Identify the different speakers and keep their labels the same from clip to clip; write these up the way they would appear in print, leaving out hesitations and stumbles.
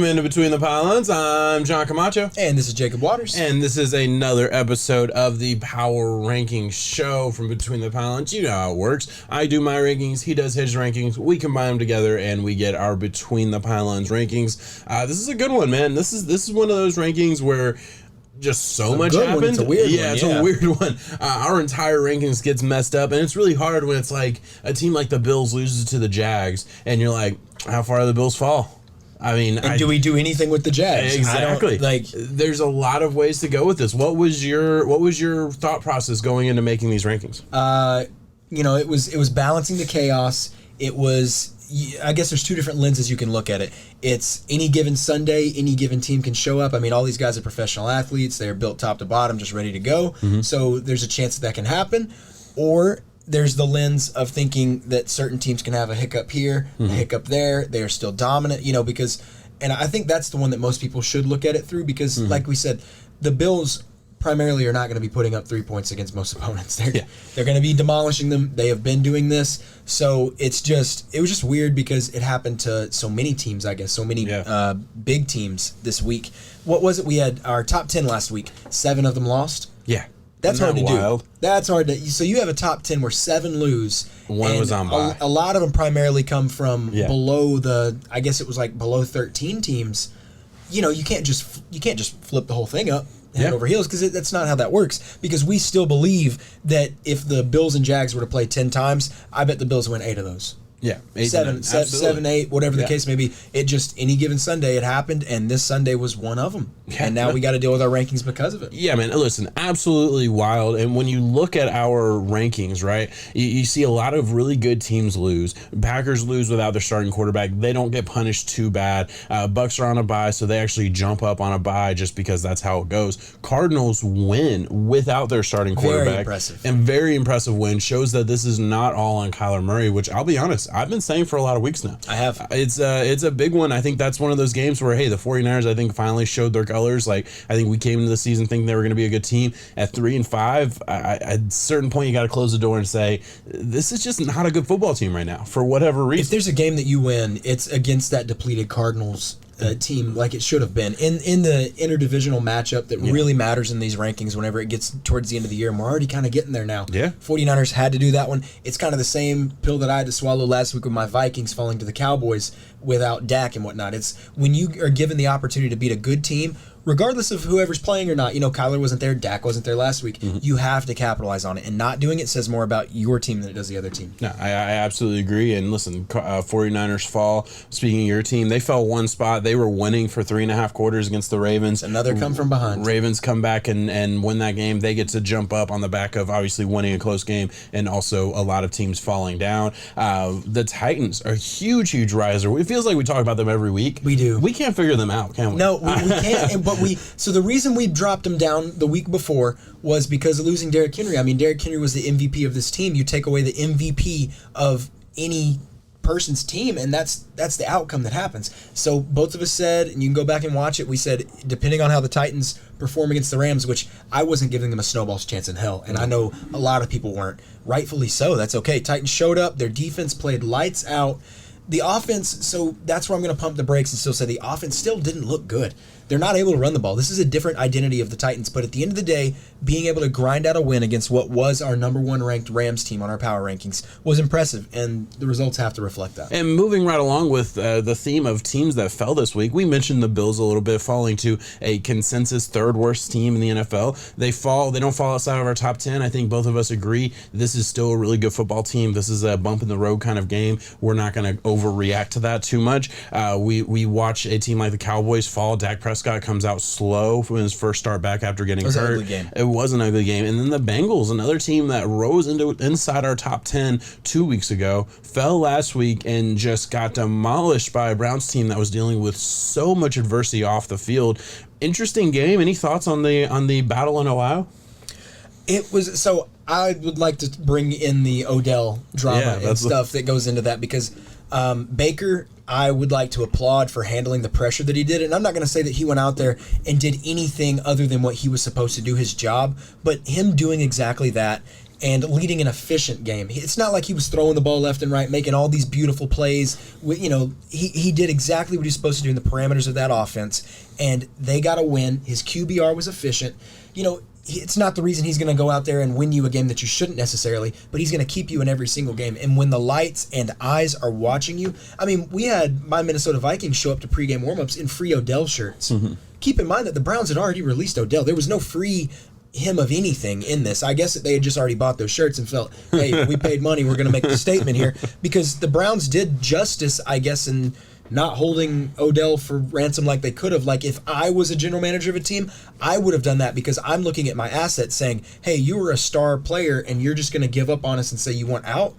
Speaker 1: Welcome into Between the Pylons. I'm John Camacho.
Speaker 2: And this is Jacob Waters.
Speaker 1: And this is another episode of the Power Rankings show from Between the Pylons. You know how it works. I do my rankings, he does his rankings. We combine them together and we get our Between the Pylons rankings. This is a good one, man. This is one of those rankings where just so much happened.
Speaker 2: It's a weird one.
Speaker 1: It's a weird one. Our entire rankings gets messed up, and it's really hard when it's like a team like the Bills loses to the Jags, and you're like, how far do the Bills fall? I mean,
Speaker 2: do we do anything with the Jags?
Speaker 1: Exactly. There's a lot of ways to go with this. What was your thought process going into making these rankings?
Speaker 2: It was balancing the chaos. It was, I guess there's two different lenses you can look at it. It's any given Sunday, any given team can show up. I mean, all these guys are professional athletes. They're built top to bottom, just ready to go. Mm-hmm. So there's a chance that can happen. Or there's the lens of thinking that certain teams can have a hiccup here, a hiccup there. They are still dominant, and I think that's the one that most people should look at it through because, like we said, the Bills primarily are not going to be putting up 3 points against most opponents. They're going to be demolishing them. They have been doing this. So it was just weird because it happened to so many teams, I guess, so many big teams this week. What was it? We had our top 10 last week. 7 of them lost.
Speaker 1: Yeah.
Speaker 2: That's hard to do. That's hard to. So you have a top 10 where 7 lose.
Speaker 1: One was on bye.
Speaker 2: A lot of them primarily come from below I guess it was like below 13 teams. You can't just flip the whole thing up head over heels because that's not how that works. Because we still believe that if the Bills and Jags were to play 10 times, I bet the Bills win 8 of those.
Speaker 1: Yeah,
Speaker 2: 7, 8, whatever the case may be. It just, any given Sunday, it happened, and this Sunday was one of them. Yeah. And now we got to deal with our rankings because of it.
Speaker 1: Yeah, man, listen, absolutely wild. And when you look at our rankings, right, you see a lot of really good teams lose. Packers lose without their starting quarterback. They don't get punished too bad. Bucks are on a bye, so they actually jump up on a bye just because that's how it goes. Cardinals win without their starting quarterback.
Speaker 2: Very impressive.
Speaker 1: And very impressive win. Shows that this is not all on Kyler Murray, which I'll be honest, I've been saying for a lot of weeks now.
Speaker 2: I have.
Speaker 1: It's a big one. I think that's one of those games where, hey, the 49ers, I think, finally showed their colors. Like, I think we came into the season thinking they were going to be a good team. At 3-5, at a certain point, you got to close the door and say, this is just not a good football team right now, for whatever reason.
Speaker 2: If there's a game that you win, it's against that depleted Cardinals team like it should have been. In the interdivisional matchup that really matters in these rankings whenever it gets towards the end of the year, and we're already kind of getting there now.
Speaker 1: Yeah.
Speaker 2: 49ers had to do that one. It's kind of the same pill that I had to swallow last week with my Vikings falling to the Cowboys without Dak and whatnot. It's when you are given the opportunity to beat a good team, regardless of whoever's playing or not, Kyler wasn't there, Dak wasn't there last week, you have to capitalize on it. And not doing it says more about your team than it does the other team.
Speaker 1: No, I absolutely agree. And listen, 49ers fall. Speaking of your team, they fell one spot. They were winning for 3.5 quarters against the Ravens.
Speaker 2: Another come from behind.
Speaker 1: Ravens come back and win that game. They get to jump up on the back of obviously winning a close game and also a lot of teams falling down. The Titans are a huge riser. It feels like we talk about them every week.
Speaker 2: We do.
Speaker 1: We can't figure them out, can we?
Speaker 2: No, we can't. So the reason we dropped him down the week before was because of losing Derrick Henry. I mean, Derrick Henry was the MVP of this team. You take away the MVP of any person's team, and that's the outcome that happens. So both of us said, and you can go back and watch it, we said, depending on how the Titans perform against the Rams, which I wasn't giving them a snowball's chance in hell, and I know a lot of people weren't. Rightfully so. That's okay. Titans showed up. Their defense played lights out. The offense, so that's where I'm going to pump the brakes and still say the offense still didn't look good. They're not able to run the ball. This is a different identity of the Titans, but at the end of the day, being able to grind out a win against what was our number 1 ranked Rams team on our power rankings was impressive, and the results have to reflect that.
Speaker 1: And moving right along with the theme of teams that fell this week, we mentioned the Bills a little bit, falling to a consensus 3rd worst team in the NFL. They don't fall outside of our top 10. I think both of us agree this is still a really good football team. This is a bump in the road kind of game. We're not going to overreact to that too much. We watch a team like the Cowboys fall. Dak Prescott comes out slow from his first start back after getting hurt.
Speaker 2: It was an ugly game.
Speaker 1: It was an ugly game. And then the Bengals, another team that rose inside our top 10 2 weeks ago, fell last week and just got demolished by a Browns team that was dealing with so much adversity off the field. Interesting game. Any thoughts on the battle in Ohio?
Speaker 2: It was, so I would like to bring in the Odell drama and stuff that goes into that because Baker, I would like to applaud for handling the pressure that he did. And I'm not going to say that he went out there and did anything other than what he was supposed to do, his job, but him doing exactly that and leading an efficient game. It's not like he was throwing the ball left and right, making all these beautiful plays. He did exactly what he's supposed to do in the parameters of that offense, and they got a win. His QBR was efficient. It's not the reason he's going to go out there and win you a game that you shouldn't necessarily, but he's going to keep you in every single game. And when the lights and eyes are watching you, we had my Minnesota Vikings show up to pregame warmups in free Odell shirts. Mm-hmm. Keep in mind that the Browns had already released Odell. There was no free him of anything in this. I guess that they had just already bought those shirts and felt, hey, we paid money, we're going to make the statement here. Because the Browns did justice, I guess, in not holding Odell for ransom like they could have. Like, if I was a general manager of a team, I would have done that, because I'm looking at my assets saying, hey, you were a star player and you're just going to give up on us and say you want out.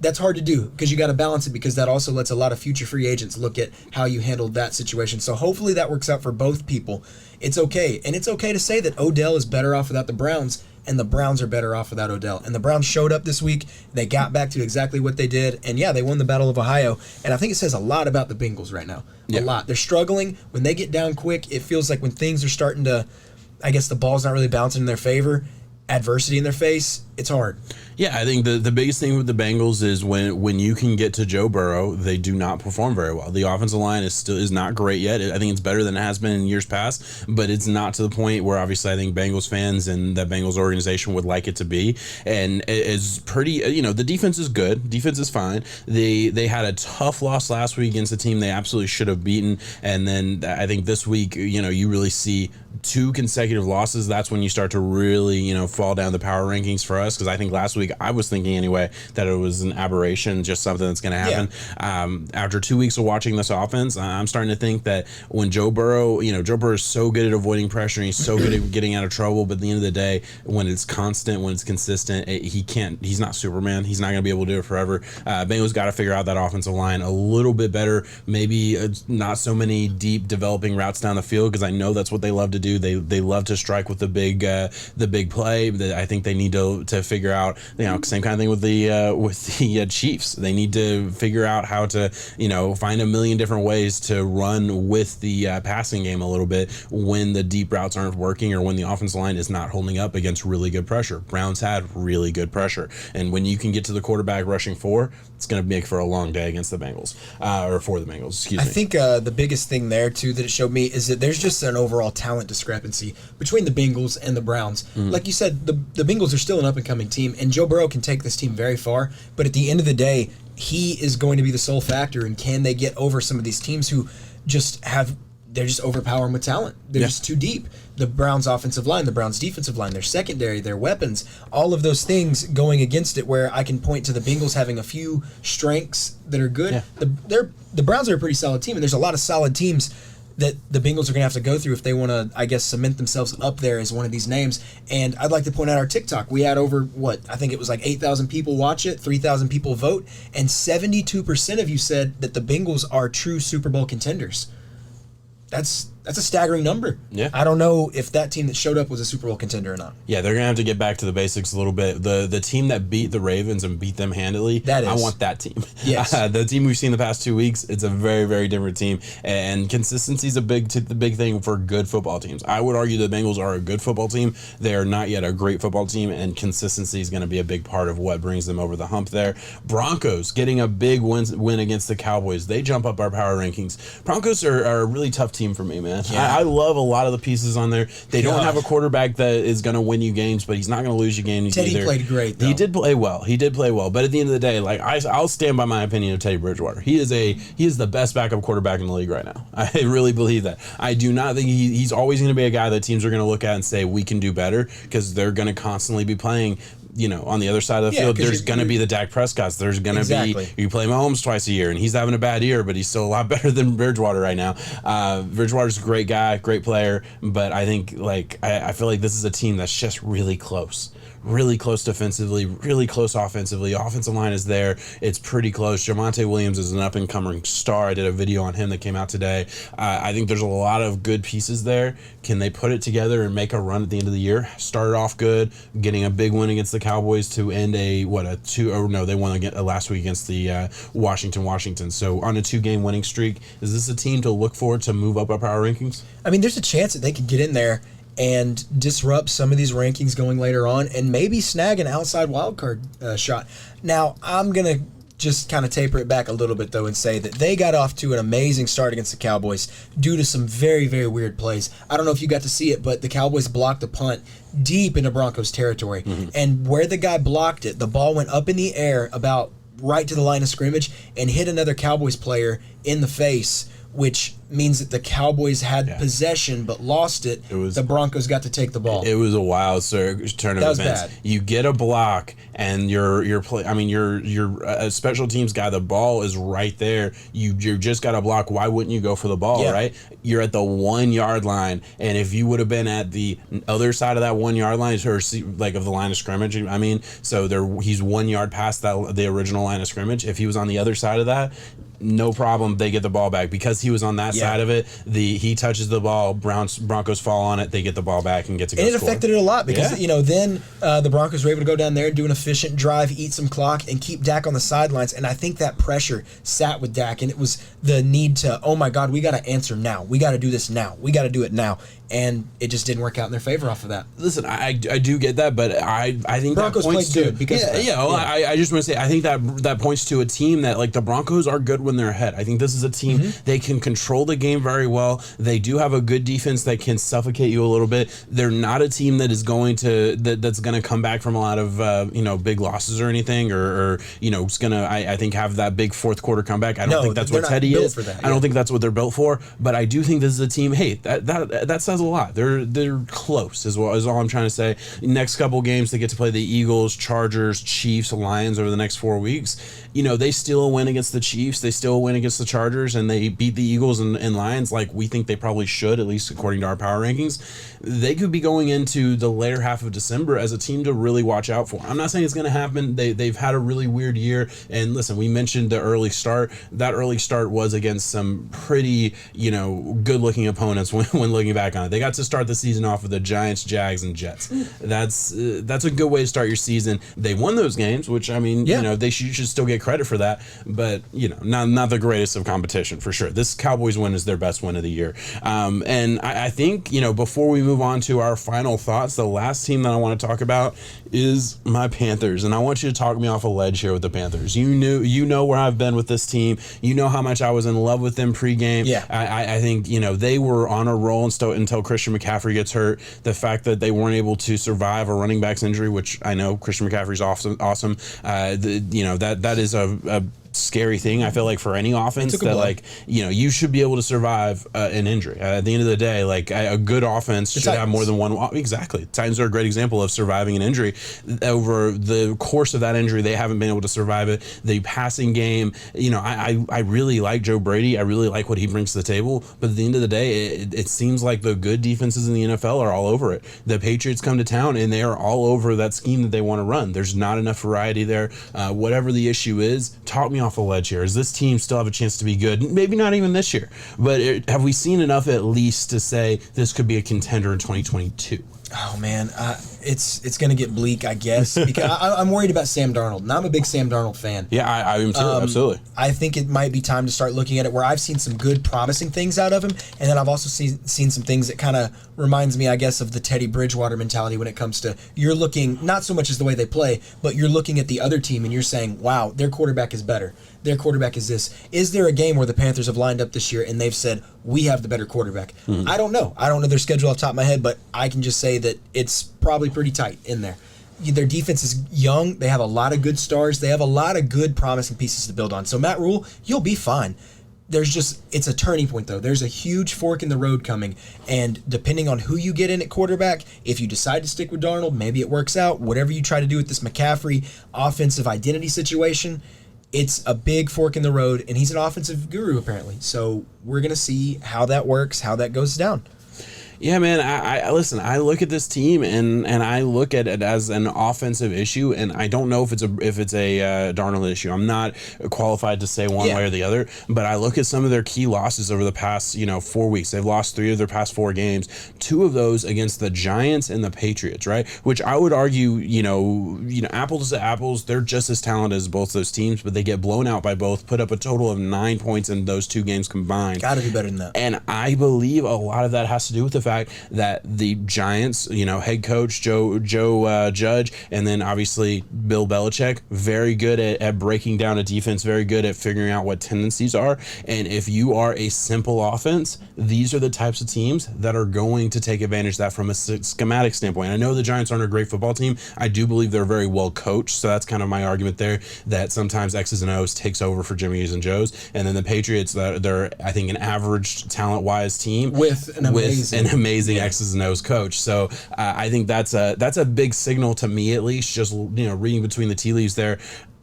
Speaker 2: That's hard to do, because you got to balance it, because that also lets a lot of future free agents look at how you handled that situation. So hopefully that works out for both people. It's okay. And it's okay to say that Odell is better off without the Browns, and the Browns are better off without Odell. And the Browns showed up this week. They got back to exactly what they did. And yeah, they won the Battle of Ohio. And I think it says a lot about the Bengals right now. A lot. They're struggling. When they get down quick, it feels like when things are starting to, I guess the ball's not really bouncing in their favor, adversity in their face, it's hard.
Speaker 1: Yeah, I think the biggest thing with the Bengals is when you can get to Joe Burrow, they do not perform very well. The offensive line is not great yet. I think it's better than it has been in years past, but it's not to the point where obviously I think Bengals fans and that Bengals organization would like it to be. And it's pretty, the defense is good. Defense is fine. They had a tough loss last week against a team they absolutely should have beaten. And then I think this week, you really see 2 consecutive losses. That's when you start to really, fall down the power rankings for us. Because I think last week I was thinking anyway that it was an aberration, just something that's going to happen. Yeah. After 2 weeks of watching this offense, I'm starting to think that when Joe Burrow is so good at avoiding pressure, and he's so good at getting out of trouble, but at the end of the day, when it's constant, when it's consistent, he's not Superman. He's not going to be able to do it forever. Bengals got to figure out that offensive line a little bit better, maybe not so many deep developing routes down the field, because I know that's what they love to do. They love to strike with the big play. I think they need to figure out, same kind of thing with the Chiefs. They need to figure out how to, find a million different ways to run with the passing game a little bit when the deep routes aren't working, or when the offensive line is not holding up against really good pressure. Browns had really good pressure, and when you can get to the quarterback rushing 4, it's going to make for a long day against the Bengals, or for the Bengals. Excuse me.
Speaker 2: I think the biggest thing there too that it showed me is that there's just an overall talent discrepancy between the Bengals and the Browns. Mm-hmm. Like you said, the Bengals are still an up-and-coming team, and Joe Burrow can take this team very far, but at the end of the day, he is going to be the sole factor, and can they get over some of these teams who they're just overpowering with talent. They're just too deep. The Browns' offensive line, the Browns' defensive line, their secondary, their weapons, all of those things going against it, where I can point to the Bengals having a few strengths that are good. Yeah. The Browns are a pretty solid team, and there's a lot of solid teams that the Bengals are going to have to go through if they want to, I guess, cement themselves up there as one of these names. And I'd like to point out our TikTok. We had over, I think it was like 8,000 people watch it, 3,000 people vote, and 72% of you said that the Bengals are true Super Bowl contenders. That's a staggering number.
Speaker 1: Yeah.
Speaker 2: I don't know if that team that showed up was a Super Bowl contender or not.
Speaker 1: Yeah, they're going to have to get back to the basics a little bit. The team that beat the Ravens and beat them handily, I want that team.
Speaker 2: Yes.
Speaker 1: The team we've seen the past 2 weeks, it's a very, very different team. And consistency is the big thing for good football teams. I would argue the Bengals are a good football team. They are not yet a great football team, and consistency is going to be a big part of what brings them over the hump there. Broncos getting a big win against the Cowboys. They jump up our power rankings. Broncos are a really tough team for me, man. Yeah. I love a lot of the pieces on there. They don't have a quarterback that is going to win you games, but he's not going to lose you games
Speaker 2: Teddy
Speaker 1: either.
Speaker 2: Played great, though.
Speaker 1: He did play well. But at the end of the day, I'll stand by my opinion of Teddy Bridgewater. He is the best backup quarterback in the league right now. I really believe that. I do not think he's always going to be a guy that teams are going to look at and say we can do better, because they're going to constantly be playing. On the other side of the field, there's going to be the Dak Prescotts. There's going to be, you play Mahomes twice a year, and he's having a bad year, but he's still a lot better than Bridgewater right now. Bridgewater's a great guy, great player, but I think, I feel like this is a team that's just really close. Really close defensively, really close offensively. Offensive line is there. It's pretty close. Jamante Williams is an up-and-coming star. I did a video on him that came out today. I think there's a lot of good pieces there. Can they put it together and make a run at the end of the year? Started off good, getting a big win against the Cowboys to end they won last week against the Washington. So on a 2-game winning streak, is this a team to look for to move up our power rankings?
Speaker 2: I mean, there's a chance that they could get in there and disrupt some of these rankings going later on and maybe snag an outside wildcard shot. Now, I'm going to just kind of taper it back a little bit, though, and say that they got off to an amazing start against the Cowboys due to some very, very weird plays. I don't know if you got to see it, but the Cowboys blocked a punt deep into Broncos territory. And where the guy blocked it, the ball went up in the air about right to the line of scrimmage and hit another Cowboys player in the face, which means that the Cowboys had possession but lost it. The Broncos got to take the ball.
Speaker 1: It was a wild turn of events.
Speaker 2: Bad.
Speaker 1: You get a block, and your special teams guy. The ball is right there. You just got a block. Why wouldn't you go for the ball? Right? You're at the 1 yard line, and if you would have been at the other side of that 1 yard line, or like of the line of scrimmage, he's 1 yard past the original line of scrimmage. If he was on the other side of that, no problem. They get the ball back because he was on that side of it. He touches the ball. Broncos fall on it. They get the ball back and get to go.
Speaker 2: And it
Speaker 1: score.
Speaker 2: affected it a lot because then the Broncos were able to go down there and do an efficient drive, eat some clock, and keep Dak on the sidelines. And I think that pressure sat with Dak, and it was the need to, oh my God, we got to answer now. We got to do this now. We got to do it now. And it just didn't work out in their favor off of that.
Speaker 1: Listen, I do get that, but I think
Speaker 2: Broncos
Speaker 1: that points
Speaker 2: played
Speaker 1: to
Speaker 2: good because
Speaker 1: I just want to say I think that points to a team that, like, the Broncos are good when they're ahead. I think this is a team they can control the game very well. They do have a good defense that can suffocate you a little bit. They're not a team that is going to that's going to come back from a lot of big losses or anything, or it's going to I think have that big fourth quarter comeback. I don't think that's what Teddy is. I don't think that's what they're built for. But I do think this is a team. Hey, that says a lot. They're close is all I'm trying to say. Next couple games they get to play the Eagles, Chargers, Chiefs, Lions over the next 4 weeks. They still win against the Chiefs. They still win against the Chargers, and they beat the Eagles and Lions like we think they probably should, at least according to our power rankings. They could be going into the later half of December as a team to really watch out for. I'm not saying it's going to happen. They've had a really weird year, and listen, we mentioned the early start. That early start was against some pretty good-looking opponents when looking back on it. They got to start the season off with the Giants, Jags, and Jets. That's a good way to start your season. They won those games, which they should still get credit for that, but not the greatest of competition for sure. This Cowboys win is their best win of the year, and I think before we move on to our final thoughts, the last team that I want to talk about is my Panthers, and I want you to talk me off a ledge here with the Panthers. You know where I've been with this team. You know how much I was in love with them pregame. I think they were on a roll until Christian McCaffrey gets hurt. The fact that they weren't able to survive a running back's injury, which I know Christian McCaffrey's awesome. That is a scary thing, I feel like, for any offense, that you should be able to survive an injury. At the end of the day, a good offense should have more than one. Exactly. Titans are a great example of surviving an injury. Over the course of that injury, they haven't been able to survive it. The passing game, I really like Joe Brady. I really like what he brings to the table. But at the end of the day, it seems like the good defenses in the NFL are all over it. The Patriots come to town, and they are all over that scheme that they want to run. There's not enough variety there. Whatever the issue is, talk me off a ledge here. Does this team still have a chance to be good? Maybe not even this year, but have we seen enough at least to say this could be a contender in 2022?
Speaker 2: Oh man, it's going to get bleak, I guess, because I'm worried about Sam Darnold, and I'm a big Sam Darnold fan.
Speaker 1: Yeah, I am too. Absolutely.
Speaker 2: I think it might be time to start looking at it where I've seen some good, promising things out of him, and then I've also seen some things that kind of reminds me, I guess, of the Teddy Bridgewater mentality when it comes to you're looking not so much as the way they play, but you're looking at the other team and you're saying, wow, their quarterback is better. Their quarterback is this. Is there a game where the Panthers have lined up this year and they've said, we have the better quarterback? I don't know. I don't know their schedule off the top of my head, but I can just say that it's probably pretty tight in there. Their defense is young. They have a lot of good stars. They have a lot of good, promising pieces to build on. So, Matt Rule, you'll be fine. It's a turning point, though. There's a huge fork in the road coming, and depending on who you get in at quarterback, if you decide to stick with Darnold, maybe it works out. Whatever you try to do with this McCaffrey offensive identity situation, it's a big fork in the road, and he's an offensive guru, apparently. So we're going to see how that works, how that goes down.
Speaker 1: Yeah, man, I listen, I look at this team and I look at it as an offensive issue, and I don't know if it's a Darnold issue. I'm not qualified to say one way or the other, but I look at some of their key losses over the past 4 weeks. They've lost 3 of their past 4 games, 2 of those against the Giants and the Patriots, right? Which I would argue, apples to apples, they're just as talented as both those teams, but they get blown out by both, put up a total of 9 points in those 2 games combined.
Speaker 2: Got to do better than that.
Speaker 1: And I believe a lot of that has to do with the fact fact that the Giants, head coach Joe Judge, and then obviously Bill Belichick, very good at breaking down a defense, very good at figuring out what tendencies are. And if you are a simple offense, these are the types of teams that are going to take advantage of that from a schematic standpoint. I know the Giants aren't a great football team. I do believe they're very well coached, so that's kind of my argument there, that sometimes X's and O's takes over for Jimmy's and Joe's. And then the Patriots, they're, I think, an average talent-wise team
Speaker 2: with an amazing
Speaker 1: X's and O's coach. So I think that's a big signal to me, at least, just reading between the tea leaves there.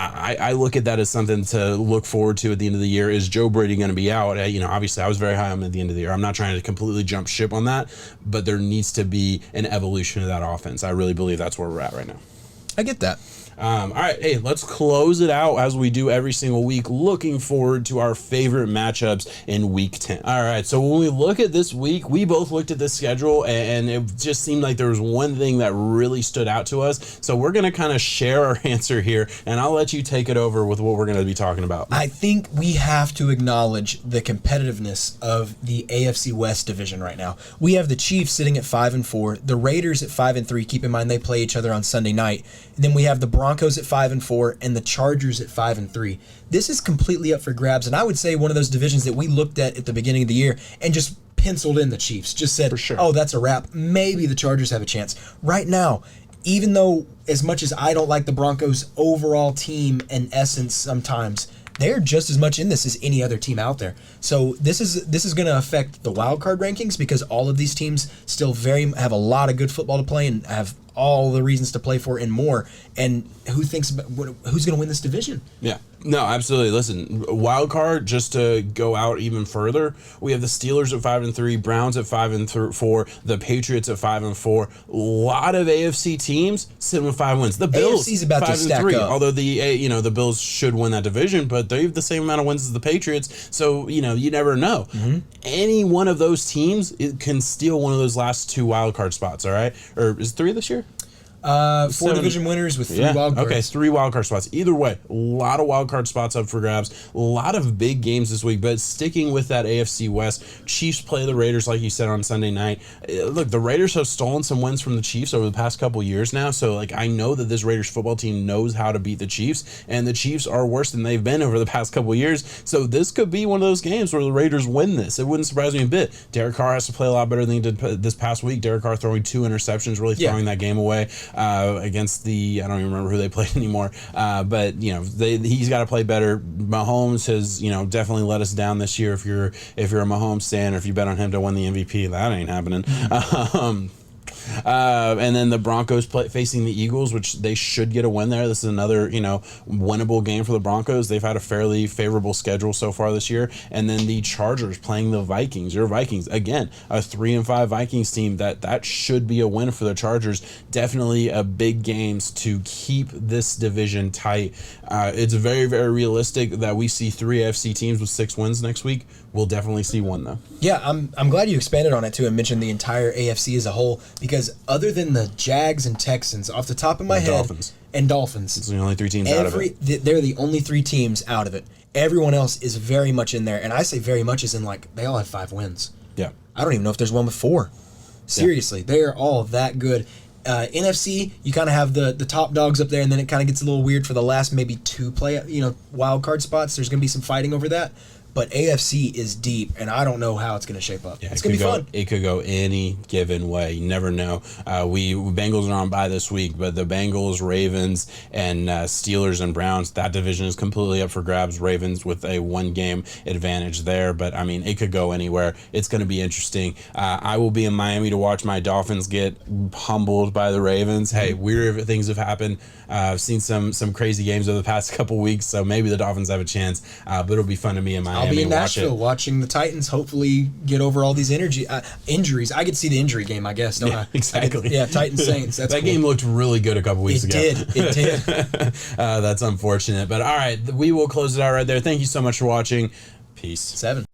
Speaker 1: I look at that as something to look forward to at the end of the year. Is Joe Brady going to be out? Obviously I was very high on him at the end of the year. I'm not trying to completely jump ship on that, but there needs to be an evolution of that offense. I really believe that's where we're at right now.
Speaker 2: I get that.
Speaker 1: All right, hey, let's close it out as we do every single week, looking forward to our favorite matchups in Week 10. All right, so when we look at this week, we both looked at this schedule, and it just seemed like there was one thing that really stood out to us. So we're going to kind of share our answer here, and I'll let you take it over with what we're going to be talking about.
Speaker 2: I think we have to acknowledge the competitiveness of the AFC West division right now. We have the Chiefs sitting at 5-4, the Raiders at 5-3. Keep in mind they play each other on Sunday night. And then we have the Broncos at 5-4 and the Chargers at 5-3. This is completely up for grabs, and I would say one of those divisions that we looked at the beginning of the year and just penciled in the Chiefs. Just said,
Speaker 1: for sure,
Speaker 2: oh, that's a wrap. Maybe the Chargers have a chance. Right now, even though as much as I don't like the Broncos' overall team and essence sometimes, they're just as much in this as any other team out there. So this is going to affect the wild card rankings because all of these teams still have a lot of good football to play and have all the reasons to play for and more. And who's going to win this division?
Speaker 1: Yeah. No, absolutely. Listen, wild card, just to go out even further, we have the Steelers at 5-3, Browns at 5-4, the Patriots at 5-4. A lot of AFC teams sitting with 5 wins. The Bills
Speaker 2: AFC's about to stack up.
Speaker 1: Although the Bills should win that division, but they have the same amount of wins as the Patriots. So you never know. Mm-hmm. Any one of those teams can steal one of those last 2 wild card spots. All right, or is it 3 this year?
Speaker 2: 4 division winners with 3 wild cards.
Speaker 1: Okay, 3 wild card spots. Either way, a lot of wild card spots up for grabs. A lot of big games this week, but sticking with that AFC West, Chiefs play the Raiders, like you said, on Sunday night. Look, the Raiders have stolen some wins from the Chiefs over the past couple years now, so I know that this Raiders football team knows how to beat the Chiefs, and the Chiefs are worse than they've been over the past couple years, so this could be one of those games where the Raiders win this. It wouldn't surprise me a bit. Derek Carr has to play a lot better than he did this past week. Derek Carr throwing 2 interceptions, really throwing that game away against I don't even remember who they played anymore, but he's got to play better. Mahomes has definitely let us down this year. If you're a Mahomes fan, or if you bet on him to win the MVP, that ain't happening. And then the Broncos facing the Eagles, which they should get a win there. This is another, winnable game for the Broncos. They've had a fairly favorable schedule so far this year. And then the Chargers playing the Vikings. Your Vikings, again, a 3-5 Vikings team. That should be a win for the Chargers. Definitely a big games to keep this division tight. It's very, very realistic that we see 3 AFC teams with 6 wins next week. We'll definitely see one, though.
Speaker 2: Yeah, I'm glad you expanded on it, too, and mentioned the entire AFC as a whole, because other than the Jags and Texans, off the top of my head... Dolphins.
Speaker 1: It's the only 3 teams out of it.
Speaker 2: They're the only 3 teams out of it. Everyone else is very much in there, and I say very much as in, they all have 5 wins.
Speaker 1: Yeah.
Speaker 2: I don't even know if there's one with 4. Seriously, they are all that good. NFC, you kind of have the top dogs up there, and then it kind of gets a little weird for the last maybe 2 wild card spots. There's going to be some fighting over that. But AFC is deep, and I don't know how it's going to shape up. Yeah, it's going to be fun.
Speaker 1: It could go any given way. You never know. Bengals are on bye this week, but the Bengals, Ravens, and Steelers and Browns, that division is completely up for grabs. Ravens with a 1-game advantage there, but it could go anywhere. It's going to be interesting. I will be in Miami to watch my Dolphins get humbled by the Ravens. Hey, weird things have happened. I've seen some crazy games over the past couple weeks, so maybe the Dolphins have a chance, but it'll be fun to be in Miami.
Speaker 2: I'll be in Nashville watching the Titans hopefully get over all these injuries. I get to see the injury game, I guess, don't I?
Speaker 1: Exactly.
Speaker 2: Titans Saints. That's
Speaker 1: that game looked really good a couple weeks ago.
Speaker 2: It did.
Speaker 1: That's unfortunate. But all right, we will close it out right there. Thank you so much for watching. Peace.
Speaker 2: 7.